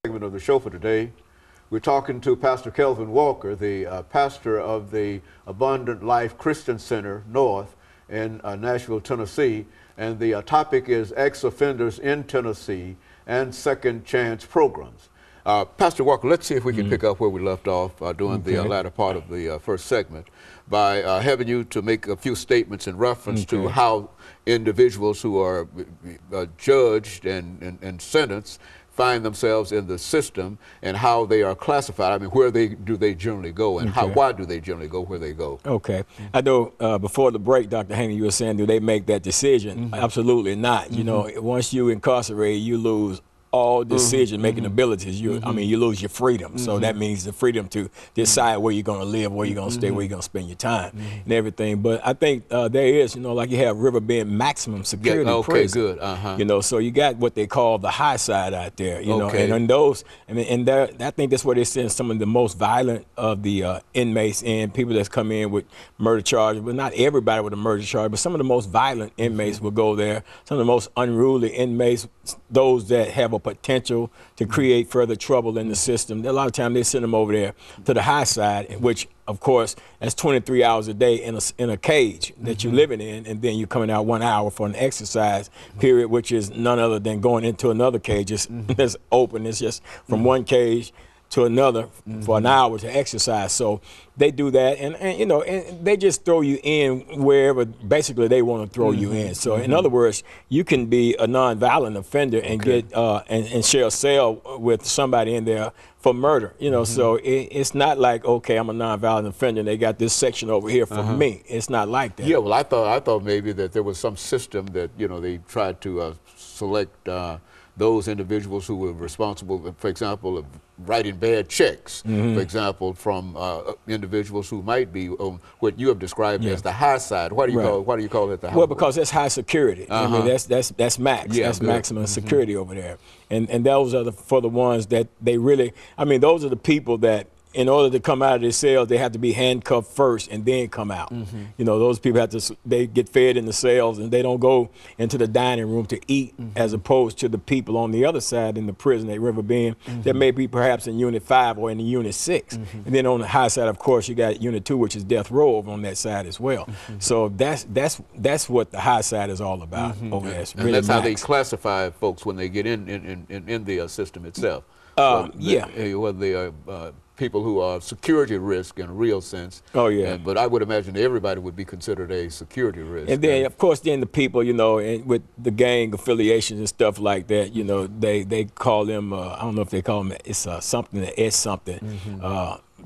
Segment of the show for today. We're talking to Pastor Kelvin Walker, the pastor of the Abundant Life Christian Center North in Nashville, Tennessee. And the topic is ex-offenders in Tennessee and second chance programs. Pastor Walker, let's see if we can pick up where we left off during the latter part of the first segment by having you to make a few statements in reference to how individuals who are judged and sentenced find themselves in the system and how they are classified. I mean, where do they generally go, and why do they generally go where they go? Okay. I know before the break, Dr. Haney, you were saying, do they make that decision? Absolutely not. You know, once you incarcerate, you lose all decision-making abilities. I mean, you lose your freedom. So that means the freedom to decide where you're going to live, where you're going to stay, where you're going to spend your time, and everything. But I think there is, you know, like you have River being maximum security prison. Good. You know, so you got what they call the high side out there. You know, and those, I think that's where they send some of the most violent of the inmates in, people that's come in with murder charges. But not everybody with a murder charge, but some of the most violent inmates will go there. Some of the most unruly inmates, those that have a potential to create further trouble in the system. A lot of times they send them over there to the high side, which of course that's 23 hours a day in a cage that you're living in, and then you're coming out 1 hour for an exercise period, which is none other than going into another cage. It's open. It's just from one cage to another for an hour to exercise. So they do that, and you know, and they just throw you in wherever basically they want to throw you in. So in other words, you can be a non-violent offender and get and share a cell with somebody in there for murder. You know, so it's not like, okay, I'm a non-violent offender and they got this section over here for me. It's not like that. Yeah, well, I thought maybe that there was some system that, you know, they tried to select those individuals who were responsible, for example, of writing bad checks, for example, from individuals who might be on what you have described as the high side. Why do you call it the high? Well, because that's high security. I mean, that's max. That's maximum security over there. And those are for the ones that they really, I mean, those are the people that in order to come out of their cells, they have to be handcuffed first and then come out. You know, those people have to, they get fed in the cells and they don't go into the dining room to eat, as opposed to the people on the other side in the prison at River Bend that may be perhaps in Unit 5 or in the Unit 6. And then on the high side, of course, you got Unit 2, which is death row over on that side as well. So that's what the high side is all about over there. And that's how they classify folks when they get in the system itself. Whether they are people who are security risk in a real sense. But I would imagine everybody would be considered a security risk. And then, of course, then the people, you know, and with the gang affiliations and stuff like that, you know, they call them, I don't know if they call them, it's something, S something.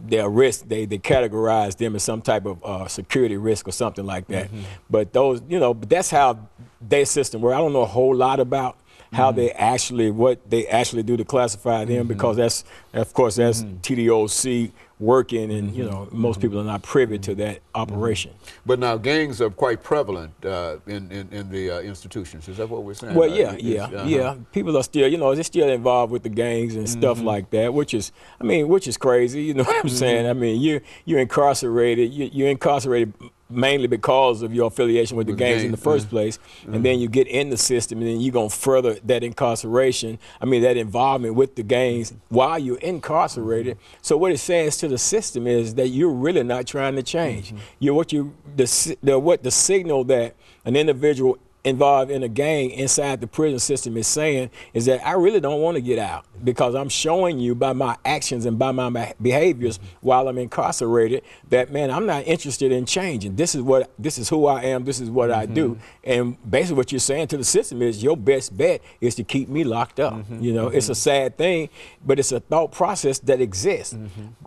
Their risk, they categorize them as some type of security risk or something like that. But those, you know, but that's how their system works. I don't know a whole lot about how they actually, what they actually do to classify them, because that's, of course, that's TDOC working, and you know, most people are not privy to that operation. But now gangs are quite prevalent in the institutions. Is that what we're saying? Well, yeah. People are still, you know, they're still involved with the gangs and stuff like that, which is, I mean, which is crazy. You know what I'm saying? I mean, you're incarcerated. You're incarcerated mainly because of your affiliation with the gangs in the first place, and then you get in the system, and then you're going to further that incarceration, I mean that involvement with the gangs while you're incarcerated. So what it says to the system is that you're really not trying to change. The signal that an individual involved in a gang inside the prison system is saying is that I really don't want to get out, because I'm showing you by my actions and by my behaviors while I'm incarcerated that, man, I'm not interested in changing. This is who I am. This is what I do. And basically what you're saying to the system is your best bet is to keep me locked up. You know, it's a sad thing, but it's a thought process that exists.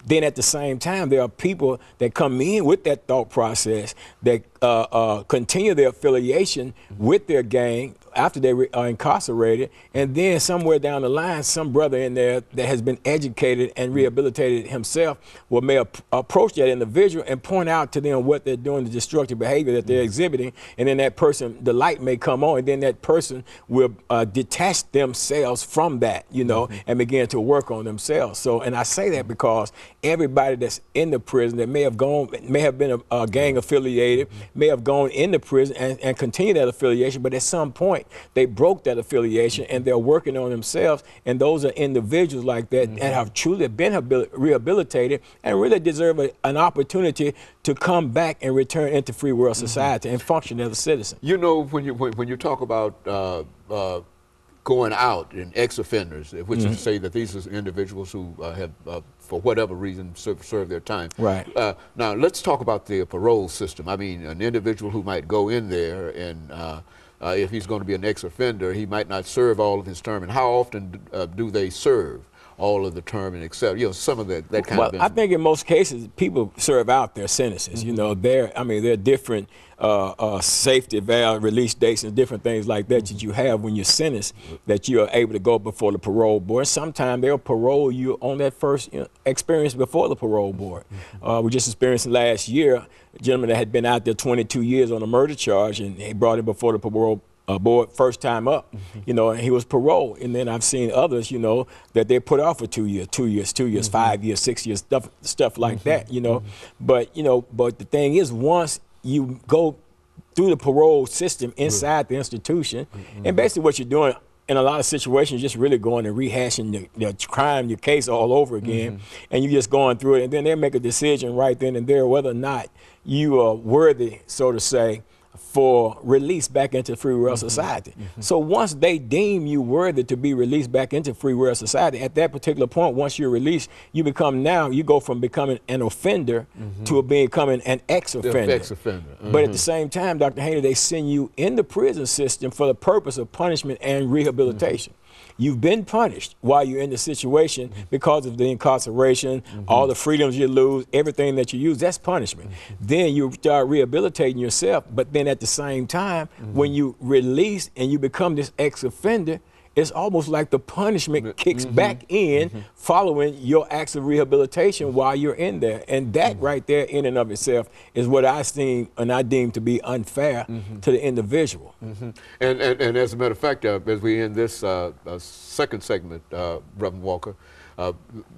Then at the same time, there are people that come in with that thought process that continue their affiliation with their gang after they are incarcerated, and then somewhere down the line, some brother in there that has been educated and rehabilitated himself may approach that individual and point out to them what they're doing, the destructive behavior that they're exhibiting, and then that person, the light may come on, and then that person will detach themselves from that, you know, and begin to work on themselves. So, and I say that because everybody that's in the prison that may have been a gang affiliated, may have gone into prison and continue that affiliation, but at some point point, they broke that affiliation and they're working on themselves. And those are individuals like that that have truly been rehabilitated and really deserve an opportunity to come back and return into free world society and function as a citizen. You know, when you talk about going out in ex-offenders, which is to say that these are individuals who have, for whatever reason, served their time. Right. Now, let's talk about the parole system. I mean, an individual who might go in there and if he's going to be an ex-offender, he might not serve all of his term. And how often do they serve all of the term and accept, you know, some of that kind of I think in most cases, people serve out their sentences. You know, there are different safety valve release dates and different things like that that you have when you're sentenced, that you are able to go before the parole board. Sometimes they'll parole you on that first experience before the parole board. We just experienced last year a gentleman that had been out there 22 years on a murder charge, and they brought him before the parole board first time up, you know, and he was paroled. And then I've seen others, you know, that they put off for 2 years, 2 years, 5 years, 6 years, stuff like that, you know. But, you know, but the thing is, once you go through the parole system inside the institution, and basically what you're doing in a lot of situations, just really going and rehashing the crime, your case all over again, and you're just going through it, and then they make a decision right then and there whether or not you are worthy, so to say, for release back into free world society. So once they deem you worthy to be released back into free world society, at that particular point, once you're released, you go from becoming an offender to becoming an ex-offender. But at the same time, Dr. Haney, they send you in the prison system for the purpose of punishment and rehabilitation. You've been punished while you're in the situation because of the incarceration, all the freedoms you lose, everything that you use, that's punishment. Then you start rehabilitating yourself, but then at the same time, when you release and you become this ex-offender, it's almost like the punishment kicks back in following your acts of rehabilitation while you're in there. And that right there in and of itself is what I deem to be unfair to the individual. And as a matter of fact, as we end this second segment, Reverend Walker,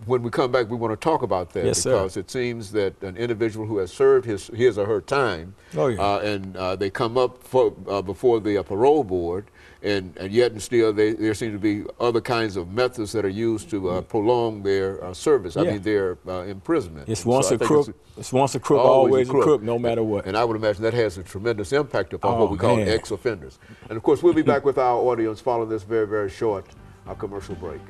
when we come back, we want to talk about that because it seems that an individual who has served his or her time, and they come up before the parole board, and yet and still there seem to be other kinds of methods that are used to prolong their service. I mean, their imprisonment. It's once a crook, always a crook, no matter what. And I would imagine that has a tremendous impact upon what we call ex-offenders. And of course, we'll be back with our audience following this very, very short commercial break.